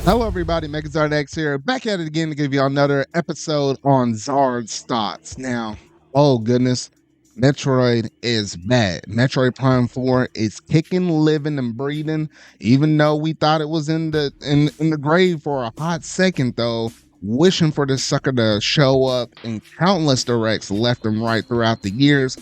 Hello, everybody. Megazard X here, back at it again to give you another episode on Zard's thoughts. Now, oh goodness, Metroid is bad. Metroid Prime 4 is kicking, living, and breathing. Even though we thought it was in the grave for a hot second, though, wishing for this sucker to show up in countless directs left and right throughout the years.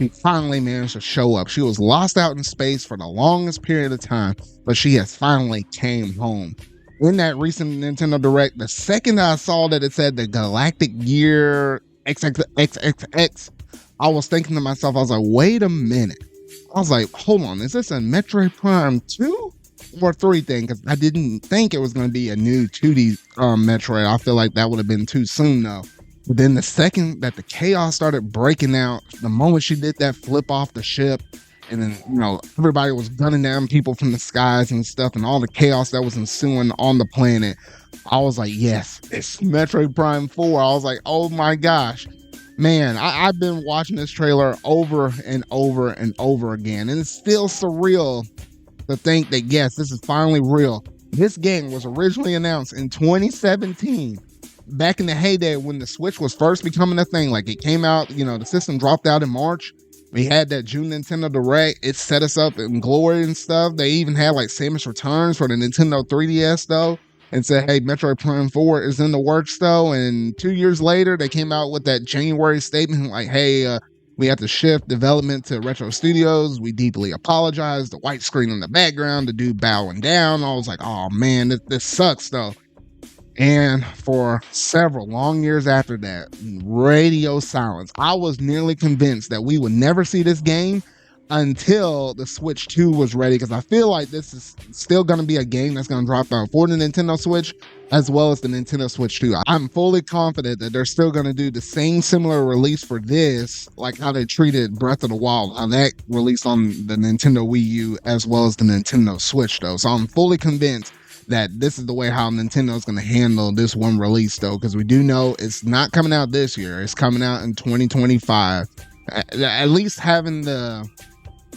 She finally managed to show up. She was lost out in space for the longest period of time, but she has finally came home. In that recent Nintendo Direct, the second I saw that it said the Galactic Gear XXXX, I was thinking to myself, I was like, wait a minute. I was like, hold on, is this a Metroid Prime 2 or 3 thing? Because I didn't think it was going to be a new 2D Metroid. I feel like that would have been too soon, though. But then the second that the chaos started breaking out, the moment she did that flip off the ship, and then, everybody was gunning down people from the skies and stuff, and all the chaos that was ensuing on the planet, I was like, yes, it's Metroid Prime 4. I was like, oh my gosh. Man, I've been watching this trailer over and over and over again, and it's still surreal to think that, yes, this is finally real. This game was originally announced in 2017. Back in the heyday when the Switch was first becoming a thing, like it came out, the system dropped out in March. We had that June Nintendo Direct. It set us up in glory and stuff. They even had like Samus Returns for the Nintendo 3DS though, and said, hey, Metroid Prime 4 is in the works though. And 2 years later, they came out with that January statement like, hey, we have to shift development to Retro Studios. We deeply apologize. The white screen in the background, the dude bowing down. I was like, oh man, this sucks though. And for several long years after that, radio silence. I was nearly convinced that we would never see this game until the Switch 2 was ready, because I feel like this is still going to be a game that's going to drop out for the Nintendo Switch as well as the Nintendo Switch 2. I'm fully confident that they're still going to do the same similar release for this, like how they treated Breath of the Wild, how that released on the Nintendo Wii U as well as the Nintendo Switch, though. So I'm fully convinced that this is the way how Nintendo is going to handle this one release, though, because we do know it's not coming out this year. It's coming out in 2025. At least having the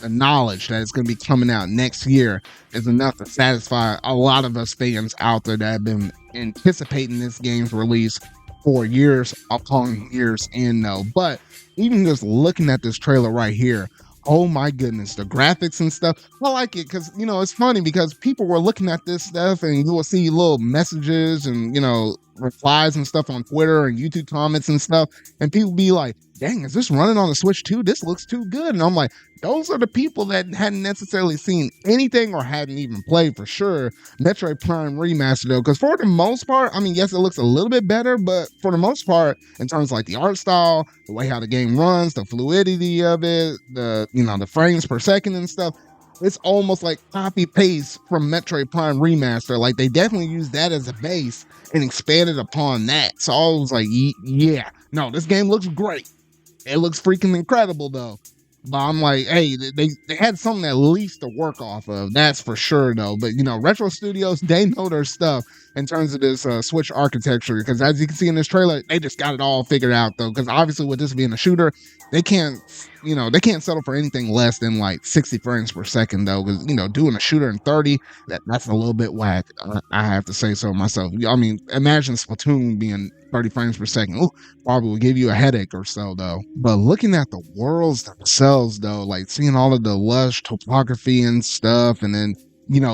knowledge that it's going to be coming out next year is enough to satisfy a lot of us fans out there that have been anticipating this game's release for years upon years in, though. But even just looking at this trailer right here, oh my goodness, the graphics and stuff. I like it because, it's funny because people were looking at this stuff and you will see little messages and, replies and stuff on Twitter and YouTube comments and stuff. And people be like, dang, is this running on the Switch 2? This looks too good. And I'm like, those are the people that hadn't necessarily seen anything or hadn't even played for sure Metroid Prime Remastered, though. Because for the most part, yes, it looks a little bit better, but for the most part, in terms of like the art style, the way how the game runs, the fluidity of it, the frames per second and stuff, it's almost like copy paste from Metroid Prime Remaster. Like they definitely used that as a base and expanded upon that. So I was like, yeah, no, this game looks great. It looks freaking incredible though. But I'm like, hey, they had something at least to work off of. That's for sure, though. But, Retro Studios, they know their stuff in terms of this Switch architecture. Because as you can see in this trailer, they just got it all figured out, though. Because obviously with this being a shooter, they can't settle for anything less than like 60 frames per second, though. Because, doing a shooter in 30, that's a little bit whack. I have to say so myself. Imagine Splatoon being 30 frames per second. Ooh, probably would give you a headache or so, though. But looking at the worlds themselves, though, like seeing all of the lush topography and stuff, and then,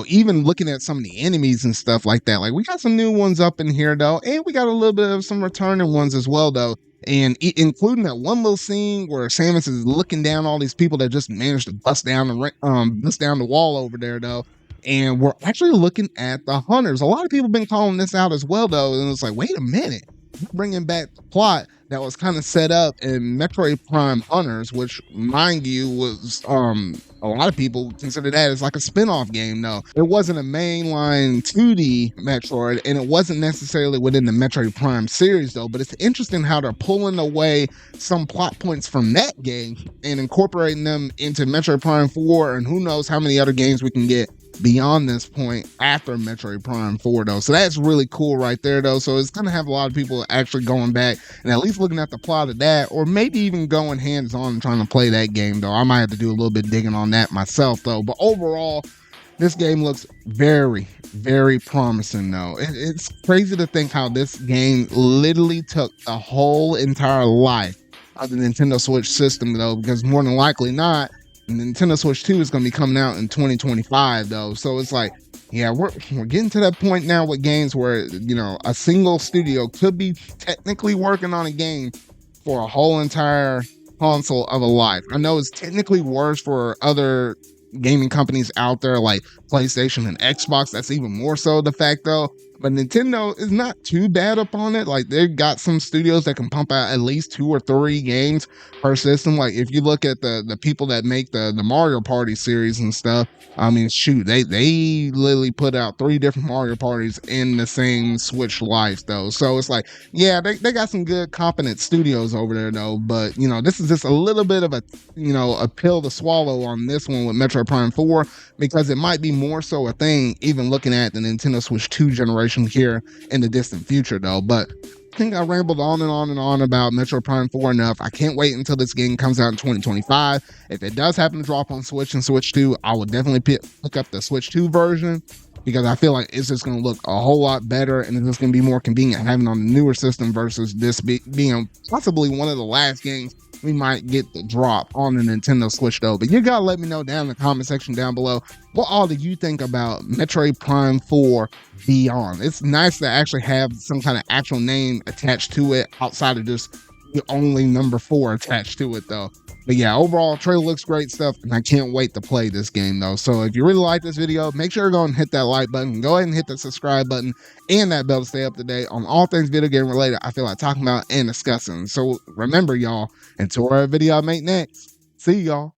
even looking at some of the enemies and stuff like that, like we got some new ones up in here, though, and we got a little bit of some returning ones as well, though. And including that one little scene where Samus is looking down all these people that just managed to bust down the wall over there, though. And we're actually looking at the hunters. A lot of people have been calling this out as well, though. And it's like, wait a minute. Bringing back the plot that was kind of set up in Metroid Prime Hunters, which, mind you, was a lot of people consider that as like a spin-off game. No, it wasn't a mainline 2D Metroid, and it wasn't necessarily within the Metroid Prime series, though. But it's interesting how they're pulling away some plot points from that game and incorporating them into Metroid Prime 4, and who knows how many other games we can get beyond this point after Metroid Prime 4, though. So that's really cool right there, though. So it's going to have a lot of people actually going back and at least looking at the plot of that, or maybe even going hands-on and trying to play that game, though. I might have to do a little bit digging on that myself, though. But overall, This game looks very, very promising, though. It's crazy to think how this game literally took the whole entire life of the Nintendo Switch system, though, because more than likely not, the Nintendo Switch 2 is going to be coming out in 2025, though. So it's like, yeah, we're getting to that point now with games where, a single studio could be technically working on a game for a whole entire console of a life. I know it's technically worse for other gaming companies out there like PlayStation and Xbox. That's even more so the fact though. But Nintendo is not too bad upon it. Like they've got some studios that can pump out at least 2 or 3 games per system. Like if you look at the people that make the Mario Party series and stuff, I mean, shoot, they literally put out 3 different Mario parties in the same Switch life though. So it's like, yeah, they got some good competent studios over there though. But this is just a little bit of a pill to swallow on this one with Metroid Prime 4 because it might be more so a thing even looking at the Nintendo Switch 2 generation here in the distant future though. But I think I rambled on and on and on about Metroid Prime 4 enough. I can't wait until this game comes out in 2025. If it does happen to drop on Switch and Switch 2, I will definitely pick up the Switch 2 version because I feel like it's just going to look a whole lot better and it's just going to be more convenient having on the newer system versus this being possibly one of the last games we might get the drop on the Nintendo Switch though. But you gotta let me know down in the comment section down below what all do you think about Metroid Prime 4 Beyond. It's nice to actually have some kind of actual name attached to it outside of just the only number 4 attached to it though. But yeah, overall, trailer looks great stuff, and I can't wait to play this game though. So if you really like this video, make sure to go and hit that like button. Go ahead and hit the subscribe button and that bell to stay up to date on all things video game related I feel like talking about and discussing. So remember, y'all, until our video I make next, see y'all.